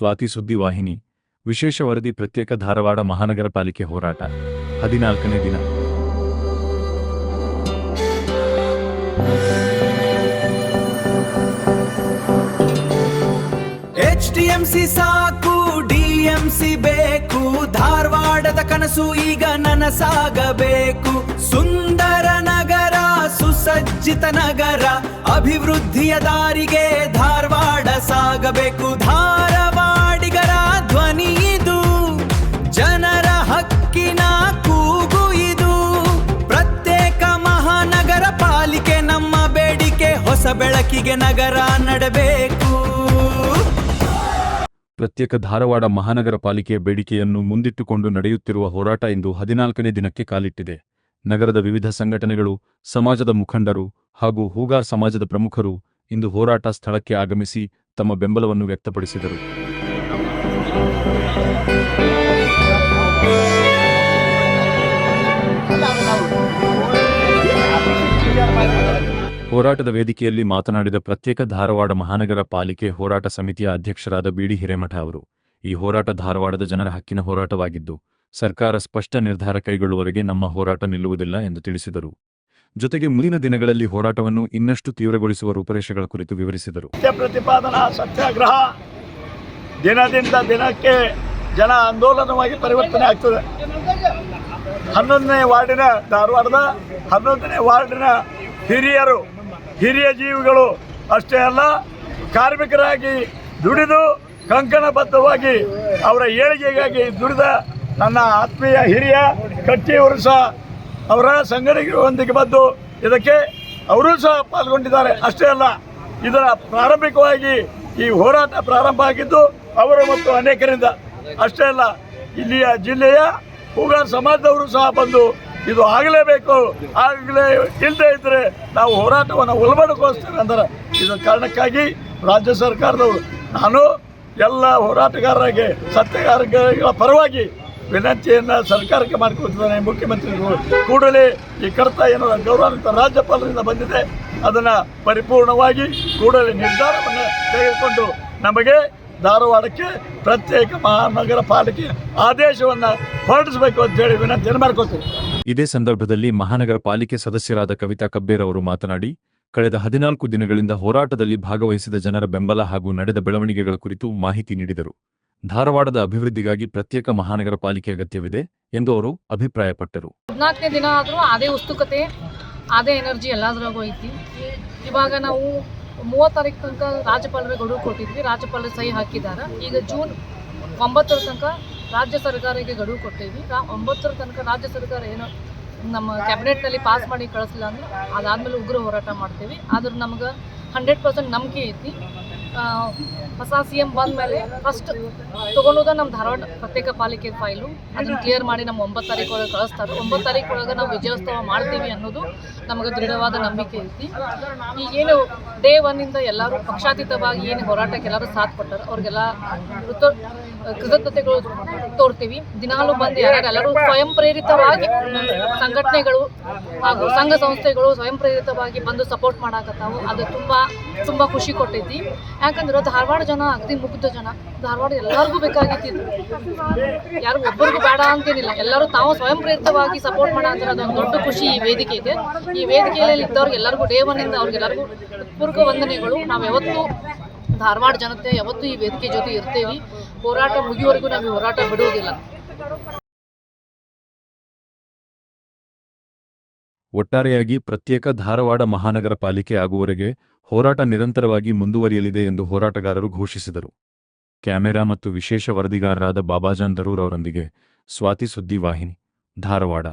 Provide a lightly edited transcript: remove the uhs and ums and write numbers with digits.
ಸ್ವಾತಿ ಸುದ್ದಿವಾಹಿನಿ ವಿಶೇಷ ವರದಿ ಪ್ರತ್ಯೇಕ ಧಾರವಾಡ ಮಹಾನಗರ ಪಾಲಿಕೆ ಹೋರಾಟ 14ನೇ ದಿನ. HTMC ಸಾಕು DMC ಬೇಕು, ಧಾರವಾಡದ ಕನಸು ಈಗ ನನಸಾಗಬೇಕು. ಸುಂದರ ನಗರ, ಸುಸಜ್ಜಿತ ನಗರ, ಅಭಿವೃದ್ಧಿಯ ದಾರಿಗೆ ಧಾರವಾಡ ಸಾಗಬೇಕು. ಧಾರವಾಡಿಗರ ಧ್ವನಿ ಇದು, ಜನರ ಹಕ್ಕಿನ ಕೂಗು ಇದು. ಪ್ರತ್ಯೇಕ ಮಹಾನಗರ ಪಾಲಿಕೆ ನಮ್ಮ ಬೇಡಿಕೆ, ಹೊಸ ಬೆಳಕಿಗೆ ನಗರ ನಡಬೇಕು. ಪ್ರತ್ಯೇಕ ಧಾರವಾಡ ಮಹಾನಗರ ಪಾಲಿಕೆಯ ಬೇಡಿಕೆಯನ್ನು ಮುಂದಿಟ್ಟುಕೊಂಡು ನಡೆಯುತ್ತಿರುವ ಹೋರಾಟ ಇಂದು 14ನೇ ದಿನಕ್ಕೆ ಕಾಲಿಟ್ಟಿದೆ. ನಗರದ ವಿವಿಧ ಸಂಘಟನೆಗಳು, ಸಮಾಜದ ಮುಖಂಡರು ಹಾಗೂ ಹೂಗಾರ್ ಸಮಾಜದ ಪ್ರಮುಖರು ಇಂದು ಹೋರಾಟ ಸ್ಥಳಕ್ಕೆ ಆಗಮಿಸಿ ತಮ್ಮ ಬೆಂಬಲವನ್ನು ವ್ಯಕ್ತಪಡಿಸಿದರು. ಹೋರಾಟದ ವೇದಿಕೆಯಲ್ಲಿ ಮಾತನಾಡಿದ ಪ್ರತ್ಯೇಕ ಧಾರವಾಡ ಮಹಾನಗರ ಪಾಲಿಕೆ ಹೋರಾಟ ಸಮಿತಿಯ ಅಧ್ಯಕ್ಷರಾದ ಬಿಡಿ ಹಿರೇಮಠ ಅವರು, ಈ ಹೋರಾಟ ಧಾರವಾಡದ ಜನರ ಹಕ್ಕಿನ ಹೋರಾಟವಾಗಿದ್ದು, ಸರ್ಕಾರ ಸ್ಪಷ್ಟ ನಿರ್ಧಾರ ಕೈಗೊಳ್ಳುವವರೆಗೆ ನಮ್ಮ ಹೋರಾಟ ನಿಲ್ಲುವುದಿಲ್ಲ ಎಂದು ತಿಳಿಸಿದರು. ಜೊತೆಗೆ ಮುಂದಿನ ದಿನಗಳಲ್ಲಿ ಹೋರಾಟವನ್ನು ಇನ್ನಷ್ಟು ತೀವ್ರಗೊಳಿಸುವ ರೂಪರೇಷೆಗಳ ಕುರಿತು ವಿವರಿಸಿದರು. ಪ್ರತಿಪಾದನಾ ಸತ್ಯಾಗ್ರಹ ದಿನದಿಂದ ದಿನಕ್ಕೆ ಜನ ಆಂದೋಲನವಾಗಿ ಪರಿವರ್ತನೆ ಆಗ್ತದೆ. 11ನೇ ವಾರ್ಡಿನ ಧಾರವಾಡದ 11ನೇ ವಾರ್ಡಿನ ಹಿರಿಯ ಜೀವಿಗಳು ಅಷ್ಟೇ ಅಲ್ಲ, ಕಾರ್ಮಿಕರಾಗಿ ದುಡಿದು ಕಂಕಣಬದ್ಧವಾಗಿ ಅವರ ಏಳಿಗೆಗಾಗಿ ದುಡಿದ ನನ್ನ ಆತ್ಮೀಯ ಹಿರಿಯ ಕಟ್ಟಿಯವರು ಸಹ ಅವರ ಸಂಘಟನೆಗಳೊಂದಿಗೆ ಬಂದು ಇದಕ್ಕೆ ಅವರೂ ಸಹ ಪಾಲ್ಗೊಂಡಿದ್ದಾರೆ. ಅಷ್ಟೇ ಅಲ್ಲ, ಇದರ ಪ್ರಾರಂಭಿಕವಾಗಿ ಈ ಹೋರಾಟ ಪ್ರಾರಂಭ ಆಗಿದ್ದು ಅವರು ಮತ್ತು ಅನೇಕರಿಂದ. ಅಷ್ಟೇ ಅಲ್ಲ, ಇಲ್ಲಿಯ ಜಿಲ್ಲೆಯ ಹೂಗಾರ್ ಸಮಾಜದವರು ಸಹ ಬಂದು ಇದು ಆಗಲೇಬೇಕು, ಆಗಲೇ ಇಲ್ಲದೆ ಇದ್ದರೆ ನಾವು ಹೋರಾಟವನ್ನು ಉಲ್ಬಣಗೊಳಿಸ್ತೇವೆ ಅಂದರೆ ಇದರ ಕಾರಣಕ್ಕಾಗಿ ರಾಜ್ಯ ಸರ್ಕಾರದವರು, ನಾನು ಎಲ್ಲ ಹೋರಾಟಗಾರರಿಗೆ ಸತ್ಯಾಗ್ರಹಿಗಳ ಪರವಾಗಿ ವಿನಂತಿಯನ್ನು ಸರ್ಕಾರಕ್ಕೆ ಮಾಡಿಕೊಡ್ತಿದ್ದಾನೆ. ಮುಖ್ಯಮಂತ್ರಿಗಳು ಕೂಡಲೇ ಈ ಕಡತ ಏನೋ ಗೌರವಾನ್ವಿತ ರಾಜ್ಯಪಾಲರಿಂದ ಬಂದಿದೆ, ಅದನ್ನು ಪರಿಪೂರ್ಣವಾಗಿ ಕೂಡಲೇ ನಿರ್ಧಾರವನ್ನು ತೆಗೆದುಕೊಂಡು ನಮಗೆ ಧಾರವಾಡಕ್ಕೆ ಪ್ರತ್ಯೇಕ ಮಹಾನಗರ ಪಾಲಿಕೆ ಆದೇಶವನ್ನು ಹೊರಡಿಸಬೇಕು ಅಂತ ಹೇಳಿ ವಿನಂತಿಯನ್ನು ಮಾಡ್ಕೊಳ್ತೀವಿ. ಇದೇ ಸಂದರ್ಭದಲ್ಲಿ ಮಹಾನಗರ ಪಾಲಿಕೆ ಸದಸ್ಯರಾದ ಕವಿತಾ ಕಬ್ಬೇರ್ ಅವರು ಮಾತನಾಡಿ, ಕಳೆದ 14 ದಿನಗಳಿಂದ ಹೋರಾಟದಲ್ಲಿ ಭಾಗವಹಿಸಿದ ಜನರ ಬೆಂಬಲ ಹಾಗೂ ನಡೆದ ಬೆಳವಣಿಗೆಗಳ ಕುರಿತು ಮಾಹಿತಿ ನೀಡಿದರು. ಧಾರವಾಡದ ಅಭಿವೃದ್ಧಿಗಾಗಿ ಪ್ರತ್ಯೇಕ ಮಹಾನಗರ ಪಾಲಿಕೆ ಅಗತ್ಯವಿದೆ ಎಂದು ಅವರು ಅಭಿಪ್ರಾಯಪಟ್ಟರು. 14ನೇ ದಿನ ಆದರೂ ಅದೇ ಉತ್ಸುಕತೆ, ಅದೇ ಎನರ್ಜಿ ಎಲ್ಲದರಾಗೂ ಐತಿ. ಇವಾಗ ನಾವು 30 ತಾರೀಕು ತನಕ ರಾಜ್ಯಪಾಲರಿಗೆ ಗಡುವು ಕೊಟ್ಟಿದ್ವಿ, ರಾಜ್ಯಪಾಲರು ಸಹಿ ಹಾಕಿದ್ದಾರೆ. ಈಗ ಜೂನ್ 9 ತನಕ ರಾಜ್ಯ ಸರ್ಕಾರಕ್ಕೆ ಗಡುವು ಕೊಟ್ಟಿದ್ವಿ. 9 ತನಕ ರಾಜ್ಯ ಸರ್ಕಾರ ಏನೋ ನಮ್ಮ ಕ್ಯಾಬಿನೆಟ್ನಲ್ಲಿ ಪಾಸ್ ಮಾಡಿ ಕಳಿಸಿಲ್ಲ ಅಂದ್ರೆ ಅದಾದಮೇಲೆ ಉಗ್ರ ಹೋರಾಟ ಮಾಡ್ತೀವಿ. ಆದ್ರೆ ನಮ್ಗೆ 100% ನಂಬಿಕೆ ಐತಿ. ಹೊಸ CM ಬಂದ ಮೇಲೆ ಫಸ್ಟ್ ತೊಗೊಳೋದ ನಮ್ಮ ಧಾರವಾಡ ಪ್ರತ್ಯೇಕ ಪಾಲಿಕೆ ಫೈಲು, ಅದನ್ನು ಕ್ಲಿಯರ್ ಮಾಡಿ ನಮ್ಮ 9 ತಾರೀಕು ಒಳಗೆ ಕಳಿಸ್ತಾರೆ. 9 ತಾರೀಕು ಒಳಗೆ ನಾವು ವಿಜಯೋತ್ಸವ ಮಾಡ್ತೀವಿ ಅನ್ನೋದು ನಮಗೆ ದೃಢವಾದ ನಂಬಿಕೆ ಐತಿ. ಈಗೇನು ಡೇ 1 ಎಲ್ಲರೂ ಪಕ್ಷಾತೀತವಾಗಿ ಏನು ಹೋರಾಟಕ್ಕೆ ಎಲ್ಲರೂ ಸಾಥ್ ಕೊಟ್ಟಾರೆ ಅವ್ರಿಗೆಲ್ಲ ಕೃತಜ್ಞತೆಗಳು ತೋರ್ತೀವಿ. ದಿನಾಲೂ ಬಂದು ಎಲ್ಲರೂ ಸ್ವಯಂ ಪ್ರೇರಿತವಾಗಿ ಸಂಘಟನೆಗಳು ಹಾಗೂ ಸಂಘ ಸಂಸ್ಥೆಗಳು ಸ್ವಯಂ ಪ್ರೇರಿತವಾಗಿ ಬಂದು ಸಪೋರ್ಟ್ ಮಾಡಾಕತ್ತಾವು. ಅದು ತುಂಬ ಖುಷಿ ಕೊಟ್ಟೈತಿ. ಯಾಕಂದ್ರೆ ಧಾರವಾಡ ಜನ ಅಗದಿ ಮುಗ್ಧ ಜನ. ಧಾರವಾಡ ಎಲ್ಲರಿಗೂ ಬೇಕಾಗಿತ್ತು, ಯಾರು ಒಬ್ಬರಿಗೂ ಬೇಡ ಅಂತೇನಿಲ್ಲ. ಎಲ್ಲರೂ ತಾವು ಸ್ವಯಂ ಪ್ರೇರಿತವಾಗಿ ಸಪೋರ್ಟ್ ಮಾಡಂತಾರೆ. ಅದೊಂದು ದೊಡ್ಡ ಖುಷಿ ಈ ವೇದಿಕೆಗೆ. ಈ ವೇದಿಕೆಯಲ್ಲಿ ಇದ್ದವ್ರಿಗೆ ಎಲ್ಲರಿಗೂ ಡೇ 1 ಅವ್ರಿಗೆಲ್ಲರಿಗೂ ಪೂರ್ವ ವಂದನೆಗಳು. ನಾವು ಯಾವತ್ತೂ ಧಾರವಾಡ ಜನತೆ ಯಾವತ್ತೂ ಈ ವೇದಿಕೆ ಜೊತೆ ಇರ್ತೇವೆ. ಹೋರಾಟ ಮುಗಿಯುವವರೆಗೂ ನಾವು ಈ ಹೋರಾಟ ಬಿಡುವುದಿಲ್ಲ. ಒಟ್ಟಾರೆಯಾಗಿ ಪ್ರತ್ಯೇಕ ಧಾರವಾಡ ಮಹಾನಗರ ಪಾಲಿಕೆ ಆಗುವವರೆಗೆ ಹೋರಾಟ ನಿರಂತರವಾಗಿ ಮುಂದುವರಿಯಲಿದೆ ಎಂದು ಹೋರಾಟಗಾರರು ಘೋಷಿಸಿದರು. ಕ್ಯಾಮೆರಾ ಮತ್ತು ವಿಶೇಷ ವರದಿಗಾರರಾದ ಬಾಬಾಜಾನ್ ದರೂರ್ ಅವರೊಂದಿಗೆ ಸ್ವಾತಿ ಸುದ್ದಿವಾಹಿನಿ, ಧಾರವಾಡ.